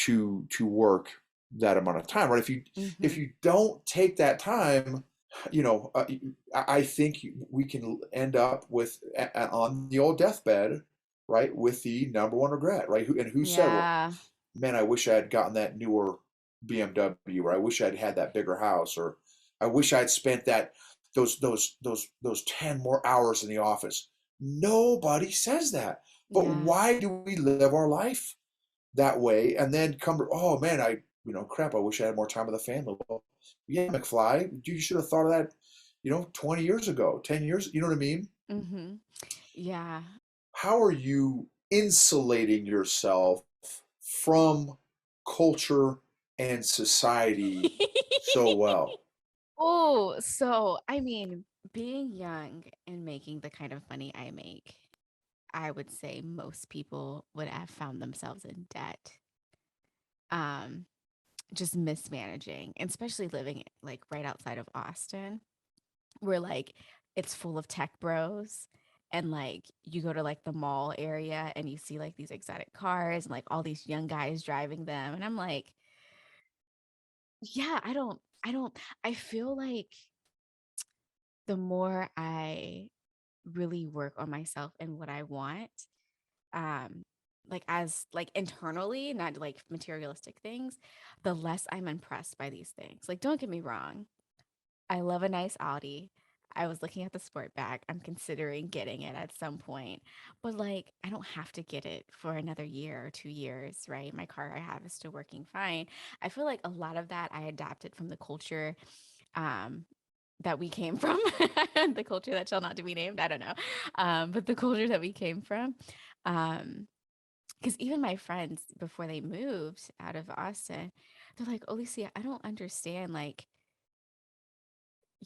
to work that amount of time, right? If Mm-hmm. you don't take that time, you know, uh, I think we can end up with, on the old deathbed, right, with the number one regret, right? Who said, well, Yeah. man, I wish I had gotten that newer BMW, or I wish I'd had that bigger house, or I wish I'd spent those 10 more hours in the office. Nobody says that. But Yeah. why do we live our life that way and then come to, oh man, crap, I wish I had more time with the family? Well, yeah, McFly, you should have thought of that, 20 years ago, 10 years, you know what I mean? Mm-hmm. Yeah. How are you insulating yourself from culture and society so well? Oh, so I mean, being young and making the kind of money I make, I would say most people would have found themselves in debt. Um, just mismanaging, and especially living like right outside of Austin, where like it's full of tech bros. And like you go to like the mall area and you see like these exotic cars and like all these young guys driving them. And I'm like, yeah, I feel like the more I really work on myself and what I want, um, like as like internally, not like materialistic things, the less I'm impressed by these things. Like, don't get me wrong, I love a nice Audi. I was looking at the sport bag. I'm considering getting it at some point, but like, I don't have to get it for another year or 2 years, right? My car I have is still working fine. I feel like a lot of that I adapted from the culture um, that we came from, the culture that shall not to be named. I don't know, but the culture that we came from. Um, because even my friends before they moved out of Austin, they're like, Alicia, I don't understand. Like,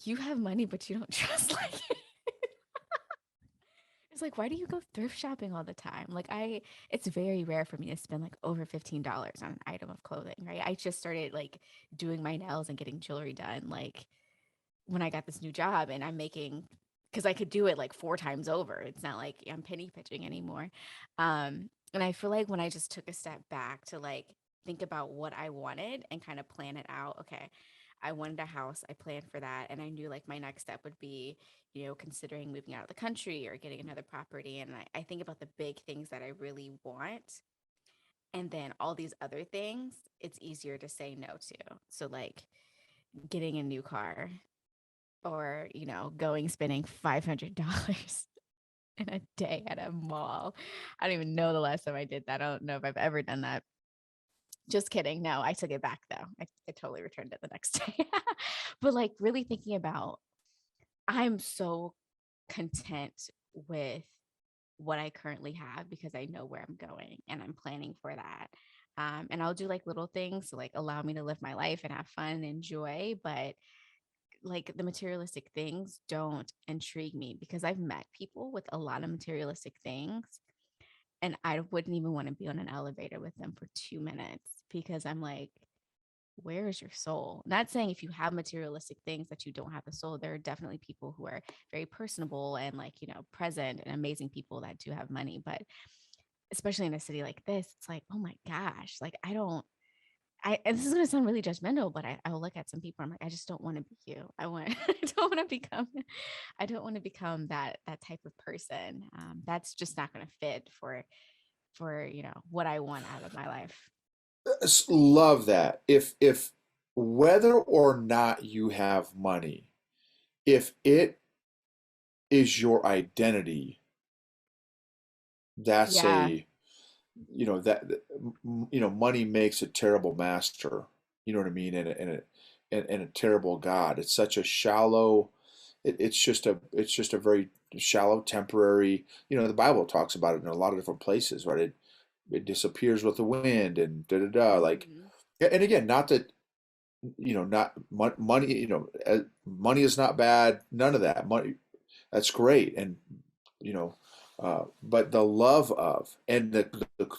you have money, but you don't dress like it. It's like, why do you go thrift shopping all the time? Like, it's very rare for me to spend like over $15 on an item of clothing, right? I just started like doing my nails and getting jewelry done, like when I got this new job, and I'm making, because I could do it like 4 times over. It's not like I'm penny pitching anymore. And I feel like when I just took a step back to like think about what I wanted and kind of plan it out, okay, I wanted a house, I planned for that, and I knew like my next step would be, considering moving out of the country or getting another property. And I think about the big things that I really want. And then all these other things, it's easier to say no to. So, like getting a new car, or going spending $500 in a day at a mall. I don't even know the last time I did that. I don't know if I've ever done that. Just kidding. No, I took it back though. I totally returned it the next day. But like really thinking about, I'm so content with what I currently have because I know where I'm going and I'm planning for that. And I'll do like little things to like allow me to live my life and have fun and enjoy. But like the materialistic things don't intrigue me because I've met people with a lot of materialistic things, and I wouldn't even want to be on an elevator with them for 2 minutes because I'm like, where is your soul? Not saying if you have materialistic things that you don't have a soul. There are definitely people who are very personable and like, present and amazing people that do have money. But especially in a city like this, it's like, oh my gosh, like I don't, and this is going to sound really judgmental, but I will look at some people. I'm like, I just don't want to be you. I don't want to become, I don't want to become that type of person. That's just not going to fit for what I want out of my life. Love that. If whether or not you have money, if it is your identity, that's Yeah, a that money makes a terrible master. You know what I mean? And a terrible God. It's such a shallow. It's just a very shallow, temporary. The Bible talks about it in a lot of different places, right? It disappears with the wind and da da da. Like, hmm, and again, not that not money. Money is not bad. None of that. Money, that's great, and you know, but the love of, and the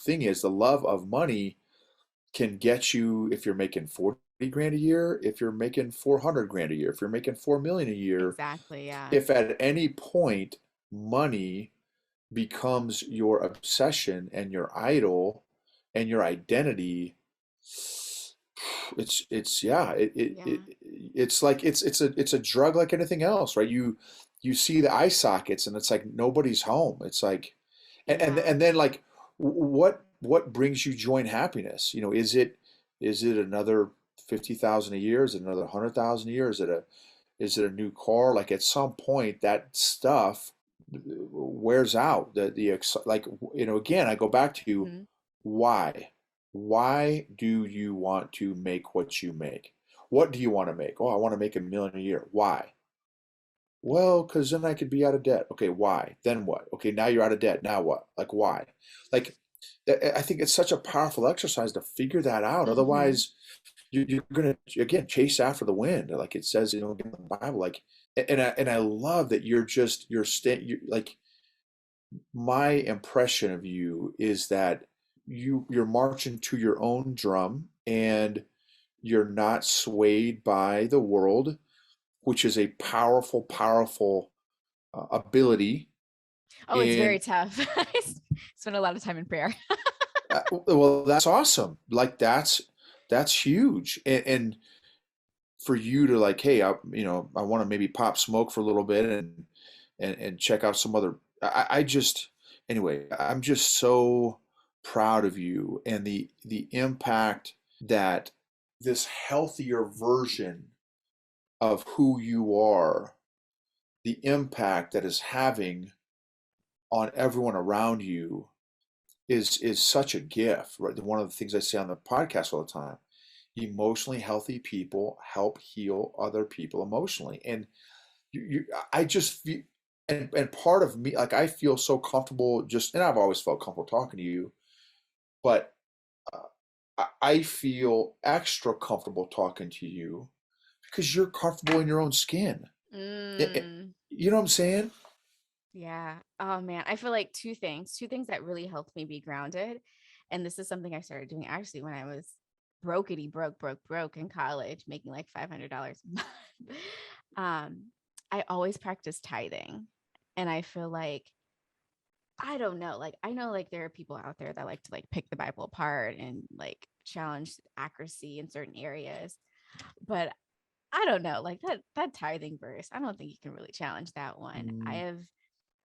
thing is, the love of money can get you if you're making 40 grand a year, if you're making 400 grand a year, if you're making 4 million a year, exactly. Yeah, if at any point money becomes your obsession and your idol and your identity, it's yeah, yeah, it's like it's a drug like anything else, right? You see the eye sockets and it's like nobody's home. It's like, yeah. and then like what brings you joy and happiness? Is it another 50,000 a year? Is it another 100,000 a year? Is it a new car? Like at some point that stuff wears out. Like again, I go back to Hmm. why. Why do you want to make what you make? What do you want to make? Oh, I want to make 1 million a year. Why? Well, because then I could be out of debt. Okay, why? Then what? Okay, now you're out of debt. Now what? Like, why? Like, I think it's such a powerful exercise to figure that out. Hmm. Otherwise, you're gonna again chase after the wind, like it says, in the Bible. Like, and I love that you're like my impression of you is that you're marching to your own drum and you're not swayed by the world, which is a powerful, powerful ability. Oh, it's very And tough. I spend a lot of time in prayer. well, that's awesome. Like that's huge. And for you to like, hey, I want to maybe pop smoke for a little bit and check out some other. I just anyway, I'm just so proud of you and the impact that this healthier version of who you are, the impact that is having on everyone around you is such a gift, right? One of the things I say on the podcast all the time, emotionally healthy people help heal other people emotionally. And I just feel, and part of me, like I feel so comfortable just, and I've always felt comfortable talking to you, but I feel extra comfortable talking to you because you're comfortable in your own skin. Mm. You know what I'm saying? Yeah. Oh man, I feel like two things that really helped me be grounded. And this is something I started doing actually when I was broke in college, making like $500 a month. um, I always practice tithing. And I feel like I don't know, like I know like there are people out there that like to like pick the Bible apart and like challenge accuracy in certain areas. But I don't know, like that tithing verse, I don't think you can really challenge that one. I Mm, have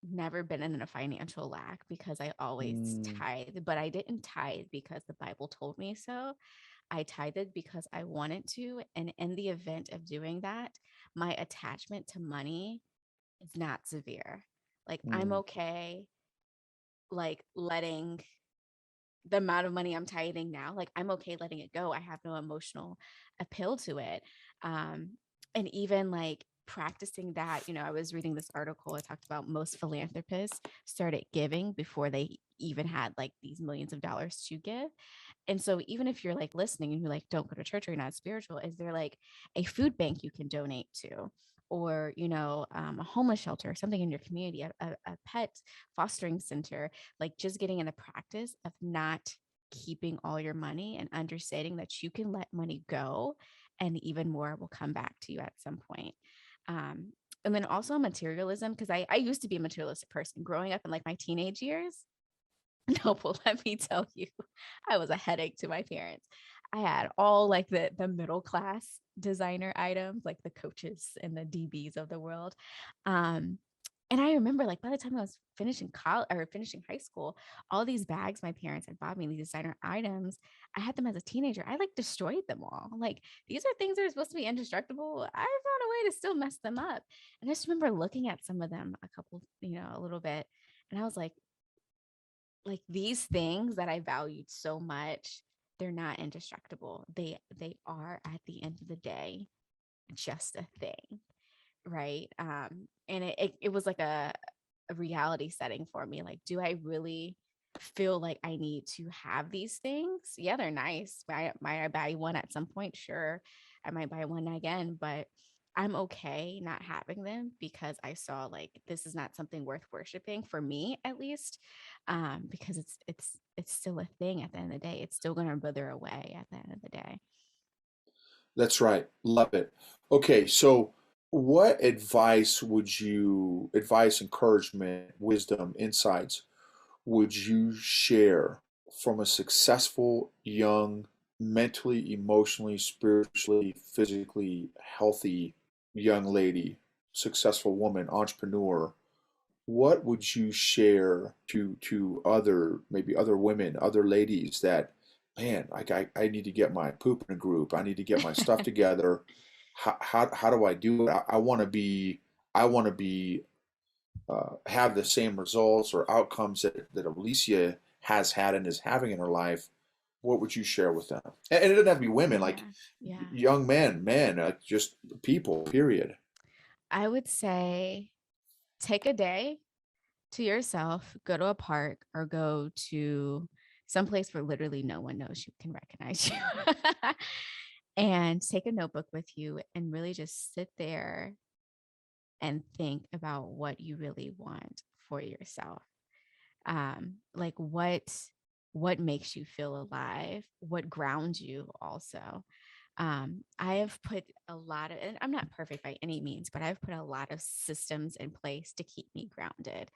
never been in a financial lack because I always mm, tithe, but I didn't tithe because the Bible told me so. I tithed because I wanted to. And in the event of doing that, my attachment to money is not severe. Like I'm mm, okay, like letting the amount of money I'm tithing now, like I'm okay letting it go. I have no emotional appeal to it. Um, and even like practicing that, I was reading this article. It talked about most philanthropists started giving before they even had like these millions of dollars to give. And so even if you're like listening and you're like, don't go to church or you're not spiritual, is there like a food bank you can donate to? Or a homeless shelter or something in your community, a pet fostering center, like just getting in the practice of not keeping all your money and understanding that you can let money go and even more will come back to you at some point. Um, and then also materialism, because I used to be a materialistic person growing up in like my teenage years. No, but let me tell you, I was a headache to my parents. I had all like the middle class designer items, like the Coaches and the DBs of the world. Um, and I remember like by the time I was finishing college or finishing high school, all these bags my parents had bought me, these designer items, I had them as a teenager. I like destroyed them all. Like these are things that are supposed to be indestructible. I found a way to still mess them up. And I just remember looking at some of them a couple, a little bit, and I was like these things that I valued so much, they're not indestructible. They are at the end of the day just a thing, right? And it was like a reality setting for me. Like, do I really feel like I need to have these things? Yeah, they're nice. Might I buy one at some point? Sure, I might buy one again, but I'm okay not having them because I saw like this is not something worth worshiping for me at least, because it's still a thing at the end of the day. It's still going to wither away at the end of the day. that's right. Love it. Okay, so what advice, encouragement, wisdom, insights would you share from a successful, young, mentally, emotionally, spiritually, physically healthy young lady, successful woman, entrepreneur? What would you share to other, maybe other women, other ladies that, man, like I need to get my poop in a group. I need to get my stuff together. How do I do it? I want to be, I want to be have the same results or outcomes that Alicia has had and is having in her life. What would you share with them? And it doesn't have to be women, like Yeah. Yeah. young men, just people, period. I would say take a day to yourself, go to a park or go to some place where literally no one knows you can recognize you. And take a notebook with you and really just sit there and think about what you really want for yourself. Like what makes you feel alive, what grounds you also. I have put a lot of, and I'm not perfect by any means, but I've put a lot of systems in place to keep me grounded.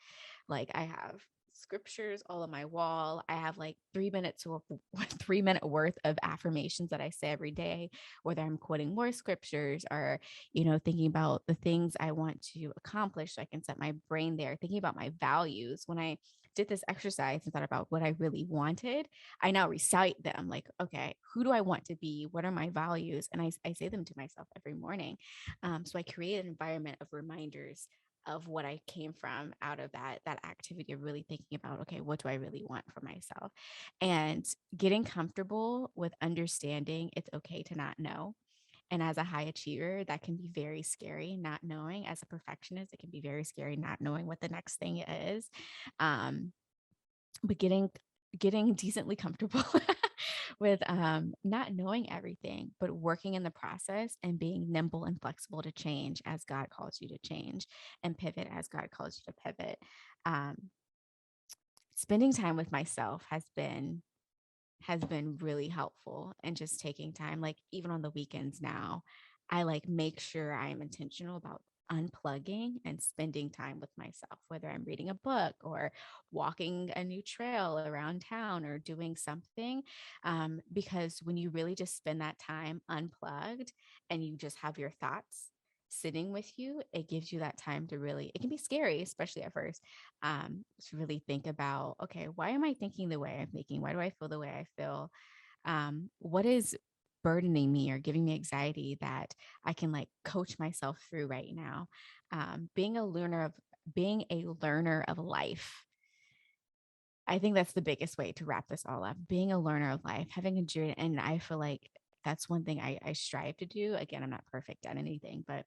Like I have scriptures all on my wall. I have like 3 minutes or 3 minute worth of affirmations that I say every day, whether I'm quoting more scriptures or, thinking about the things I want to accomplish so I can set my brain there, thinking about my values. When I did this exercise and thought about what I really wanted, I now recite them like, okay, who do I want to be? What are my values? And I say them to myself every morning. So I create an environment of reminders of what I came from out of that activity of really thinking about, okay, what do I really want for myself? And getting comfortable with understanding it's okay to not know. And as a high achiever, that can be very scary, not knowing. As a perfectionist, it can be very scary not knowing what the next thing is. Um, but getting decently comfortable with not knowing everything, but working in the process and being nimble and flexible to change as God calls you to change and pivot as God calls you to pivot. Um, Spending time with myself has been really helpful, and just taking time, like even on the weekends now, I like make sure I am intentional about unplugging and spending time with myself, whether I'm reading a book or walking a new trail around town or doing something. Because when you really just spend that time unplugged and you just have your thoughts sitting with you, it gives you that time to really, it can be scary, especially at first, to really think about, okay, why am I thinking the way I'm thinking? Why do I feel the way I feel? What is burdening me or giving me anxiety that I can like coach myself through right now? Being a learner of life. I think that's the biggest way to wrap this all up. Being a learner of life, having a journey, and I feel like that's one thing I strive to do. Again, I'm not perfect at anything, but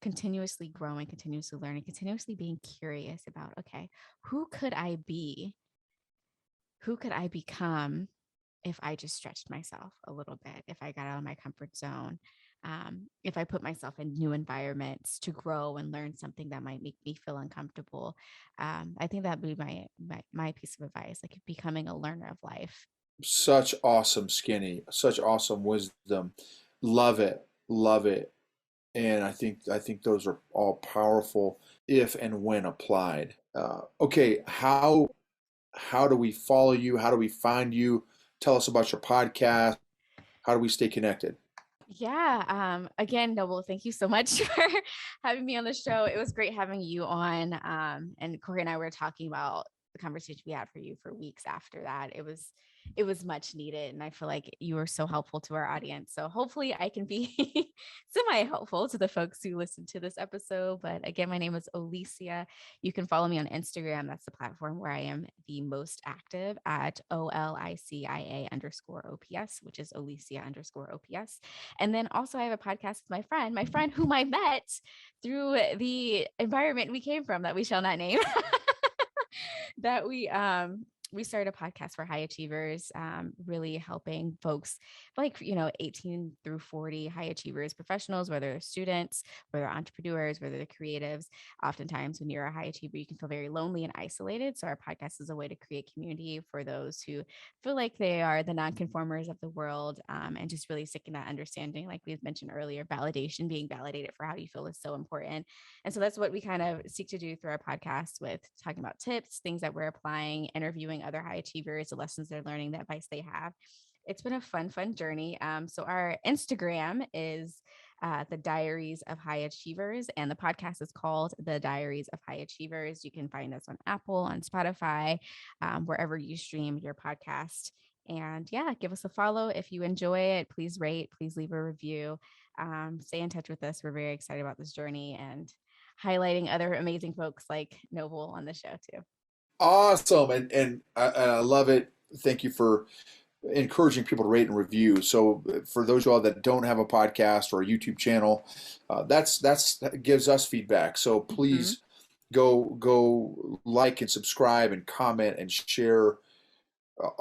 continuously growing, continuously learning, continuously being curious about, okay, who could I be? Who could I become if I just stretched myself a little bit, if I got out of my comfort zone, if I put myself in new environments to grow and learn something that might make me feel uncomfortable? I think that would be my piece of advice, like becoming a learner of life. Such awesome skinny, such awesome wisdom. Love it, love it. And I think those are all powerful if and when applied. Okay, how do we follow you? How do we find you? Tell us about your podcast. How do we stay connected? Yeah. Again, Noble, thank you so much for having me on the show. It was great having you on. And Corey and I were talking about the conversation we had for you for weeks after that. It was much needed. And I feel like you were so helpful to our audience. So hopefully I can be semi helpful to the folks who listen to this episode. But again, my name is Olicia. You can follow me on Instagram. That's the platform where I am the most active at OLICIA_OPS, which is Olicia_OPS. And then also I have a podcast with my friend whom I met through the environment we came from that we shall not name. That we started a podcast for high achievers, really helping folks like 18 through 40 high achievers, professionals, whether they're students, whether they're entrepreneurs, whether they're creatives. Oftentimes when you're a high achiever, you can feel very lonely and isolated, so our podcast is a way to create community for those who feel like they are the nonconformers of the world, and just really seeking that understanding, like we mentioned earlier. Validation, being validated for how you feel, is so important. And so that's what we kind of seek to do through our podcast, with talking about tips, things that we're applying, interviewing other high achievers, the lessons they're learning, the advice they have. It's been a fun journey. So our Instagram is the Diaries of High Achievers, and the podcast is called The Diaries of High Achievers. You can find us on Apple, on Spotify, wherever you stream your podcast. And yeah, give us a follow if you enjoy it. Please rate, please leave a review. Stay in touch with us. We're very excited about this journey and highlighting other amazing folks like Noble on the show too. Awesome, and I love it. Thank you for encouraging people to rate and review. So for those of y'all that don't have a podcast or a YouTube channel, that gives us feedback. So Mm-hmm. please go like and subscribe and comment and share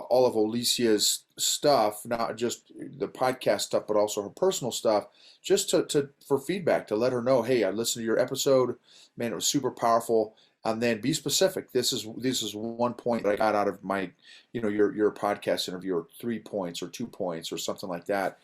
all of Alicia's stuff, not just the podcast stuff, but also her personal stuff, just to for feedback, to let her know, hey, I listened to your episode, man, it was super powerful. And then be specific. This is one point that I got out of my, your podcast interview, or 3 points or 2 points or something like that.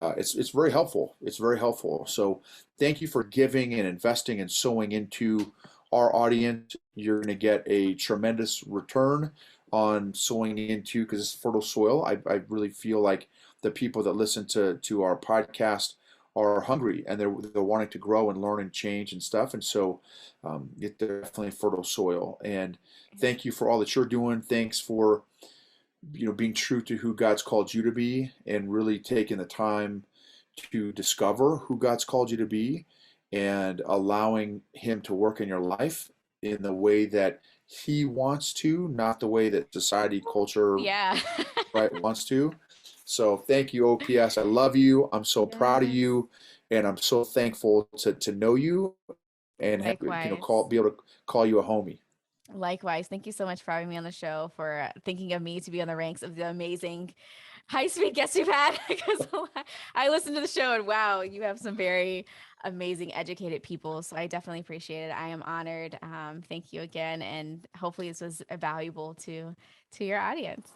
It's very helpful. It's very helpful. So thank you for giving and investing and sowing into our audience, you're going to get a tremendous return on sowing into, because it's fertile soil. I really feel like the people that listen to our podcast are hungry, and they're wanting to grow and learn and change and stuff. And so it's definitely fertile soil. And thank you for all that you're doing. Thanks for being true to who God's called you to be, and really taking the time to discover who God's called you to be, and allowing him to work in your life in the way that he wants to, not the way that society, culture, Yeah. right, wants to. So thank you, OPS. I love you. I'm so proud of Yes. you, and I'm so thankful to know you and have, Likewise. be able to call you a homie. Likewise. Thank you so much for having me on the show, for thinking of me to be on the ranks of the amazing high speed guests you've had. Because I listened to the show and wow, you have some very amazing, educated people. So I definitely appreciate it. I am honored. Thank you again. And hopefully this was valuable to your audience.